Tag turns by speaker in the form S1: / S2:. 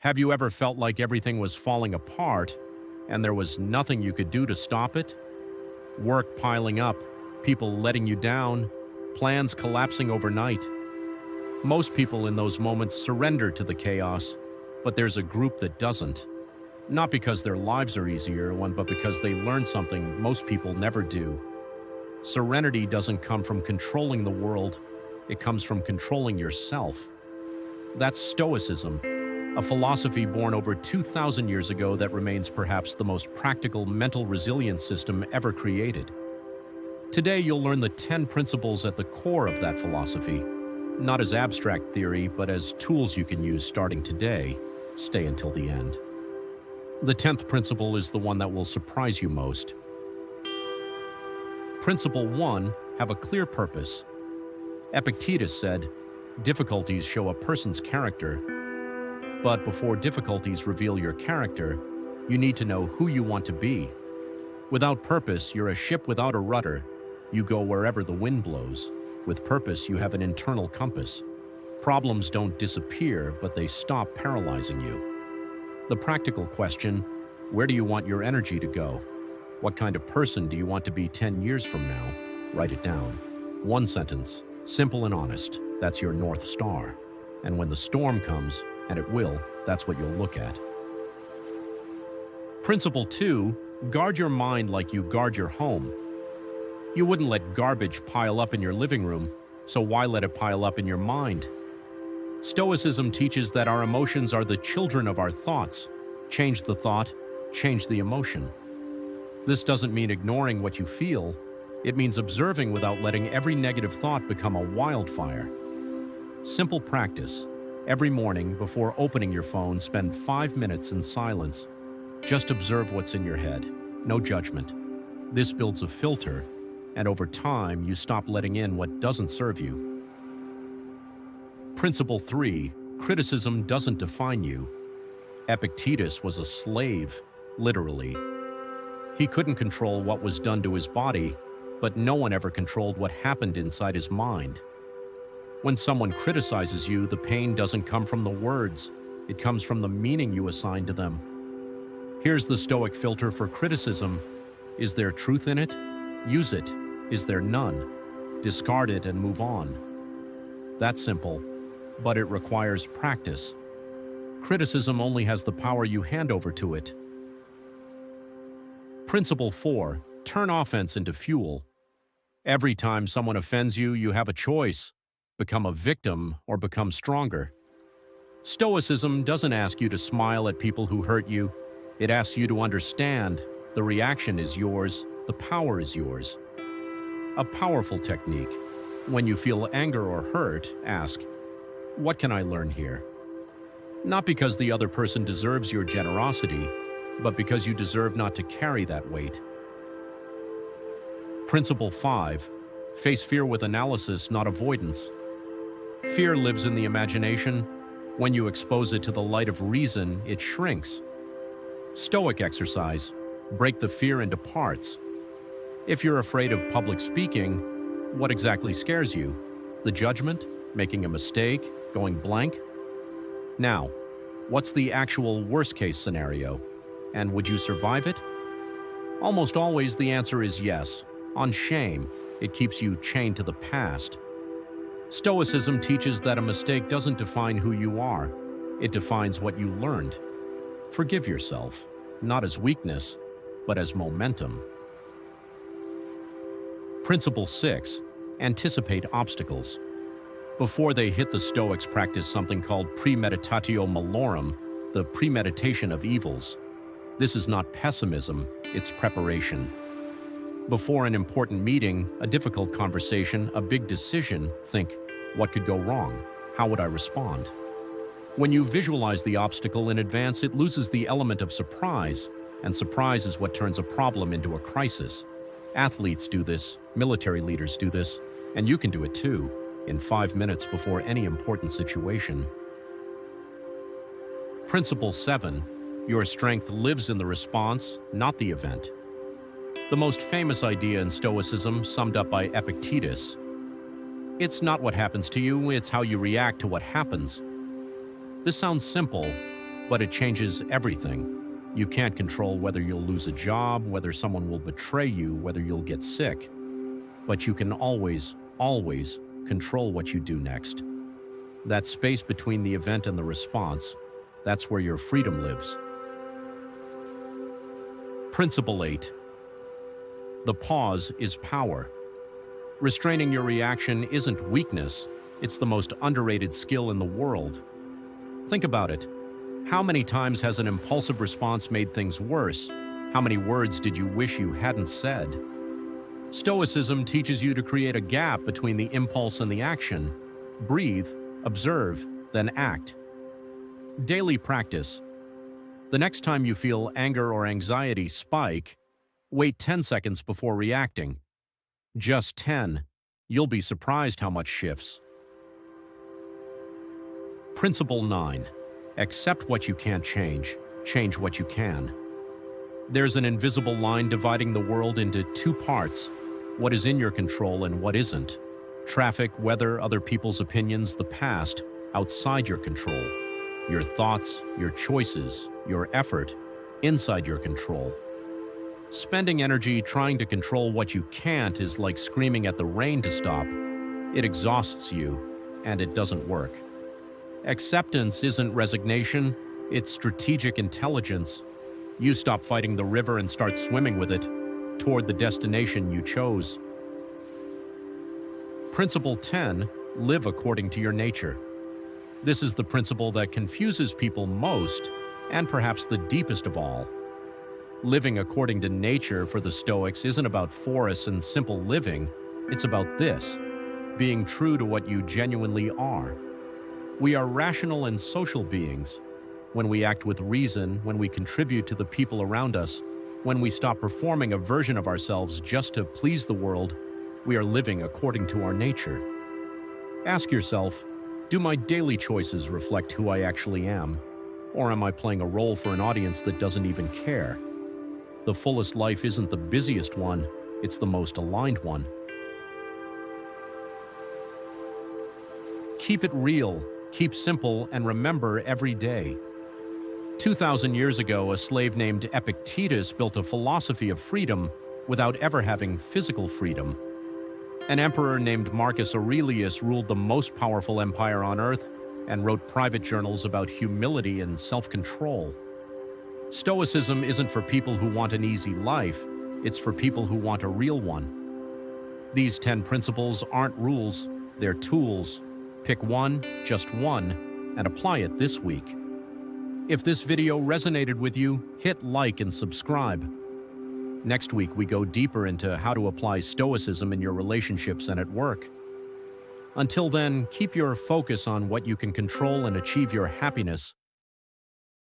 S1: Have you ever felt like everything was falling apart and there was nothing you could do to stop it? Work piling up, people letting you down, plans collapsing overnight. Most people in those moments surrender to the chaos, but there's a group that doesn't. Not because their lives are easier, but because they learn something most people never do. Serenity doesn't come from controlling the world, it comes from controlling yourself. That's Stoicism, a philosophy born over 2,000 years ago that remains perhaps the most practical mental resilience system ever created. Today, you'll learn the 10 principles at the core of that philosophy, not as abstract theory, but as tools you can use starting today. Stay until the end. The 10th principle is the one that will surprise you most. Principle 1, have a clear purpose. Epictetus said, difficulties show a person's character, but before difficulties reveal your character, you need to know who you want to be. Without purpose, you're a ship without a rudder. You go wherever the wind blows. With purpose, you have an internal compass. Problems don't disappear, but they stop paralyzing you. The practical question, where do you want your energy to go? What kind of person do you want to be 10 years from now? Write it down. One sentence, simple and honest. That's your North Star. And when the storm comes, and it will, that's what you'll look at. Principle 2, guard your mind like you guard your home. You wouldn't let garbage pile up in your living room, so why let it pile up in your mind? Stoicism teaches that our emotions are the children of our thoughts. Change the thought, change the emotion. This doesn't mean ignoring what you feel. It means observing without letting every negative thought become a wildfire. Simple practice. Every morning, before opening your phone, spend 5 minutes in silence. Just observe what's in your head. No judgment. This builds a filter, and over time, you stop letting in what doesn't serve you. Principle 3, criticism doesn't define you. Epictetus was a slave, literally. He couldn't control what was done to his body, but no one ever controlled what happened inside his mind. When someone criticizes you, the pain doesn't come from the words, it comes from the meaning you assign to them. Here's the Stoic filter for criticism. Is there truth in it? Use it. Is there none? Discard it and move on. That's simple, but it requires practice. Criticism only has the power you hand over to it. Principle 4, turn offense into fuel. Every time someone offends you, you have a choice. Become a victim or become stronger. Stoicism doesn't ask you to smile at people who hurt you. It asks you to understand the reaction is yours, the power is yours. A powerful technique. When you feel anger or hurt, ask, what can I learn here? Not because the other person deserves your generosity, but because you deserve not to carry that weight. Principle 5, face fear with analysis, not avoidance. Fear lives in the imagination. When you expose it to the light of reason, it shrinks. Stoic exercise, break the fear into parts. If you're afraid of public speaking, what exactly scares you? The judgment? Making a mistake? Going blank? Now, what's the actual worst-case scenario? And would you survive it? Almost always the answer is yes. On shame, it keeps you chained to the past. Stoicism teaches that a mistake doesn't define who you are. It defines what you learned. Forgive yourself, not as weakness, but as momentum. Principle 6, anticipate obstacles. Before they hit, the Stoics practice something called premeditatio malorum, the premeditation of evils. This is not pessimism, it's preparation. Before an important meeting, a difficult conversation, a big decision, think, what could go wrong? How would I respond? When you visualize the obstacle in advance, it loses the element of surprise, and surprise is what turns a problem into a crisis. Athletes do this, military leaders do this, and you can do it too, in 5 minutes before any important situation. Principle 7, your strength lives in the response, not the event. The most famous idea in Stoicism, summed up by Epictetus, it's not what happens to you, it's how you react to what happens. This sounds simple, but it changes everything. You can't control whether you'll lose a job, whether someone will betray you, whether you'll get sick. But you can always, always control what you do next. That space between the event and the response, that's where your freedom lives. Principle 8. The pause is power. Restraining your reaction isn't weakness, it's the most underrated skill in the world. Think about it. How many times has an impulsive response made things worse? How many words did you wish you hadn't said? Stoicism teaches you to create a gap between the impulse and the action. Breathe, observe, then act. Daily practice. The next time you feel anger or anxiety spike, wait 10 seconds before reacting. Just 10. You'll be surprised how much shifts. Principle 9. Accept what you can't change. Change what you can. There's an invisible line dividing the world into two parts: what is in your control and what isn't. Traffic, weather, other people's opinions, the past, outside your control. Your thoughts, your choices, your effort, inside your control. Spending energy trying to control what you can't is like screaming at the rain to stop. It exhausts you, and it doesn't work. Acceptance isn't resignation, it's strategic intelligence. You stop fighting the river and start swimming with it, toward the destination you chose. Principle 10. Live according to your nature. This is the principle that confuses people most, and perhaps the deepest of all. Living according to nature for the Stoics isn't about forests and simple living, it's about this: being true to what you genuinely are. We are rational and social beings. When we act with reason, when we contribute to the people around us, when we stop performing a version of ourselves just to please the world, we are living according to our nature. Ask yourself, do my daily choices reflect who I actually am? Or am I playing a role for an audience that doesn't even care? The fullest life isn't the busiest one, it's the most aligned one. Keep it real, keep simple, and remember every day. 2,000 years ago, a slave named Epictetus built a philosophy of freedom without ever having physical freedom. An emperor named Marcus Aurelius ruled the most powerful empire on earth and wrote private journals about humility and self-control. Stoicism isn't for people who want an easy life, it's for people who want a real one. These 10 principles aren't rules, they're tools. Pick one, just one, and apply it this week. If this video resonated with you, hit like and subscribe. Next week, we go deeper into how to apply Stoicism in your relationships and at work. Until then, keep your focus on what you can control and achieve your happiness.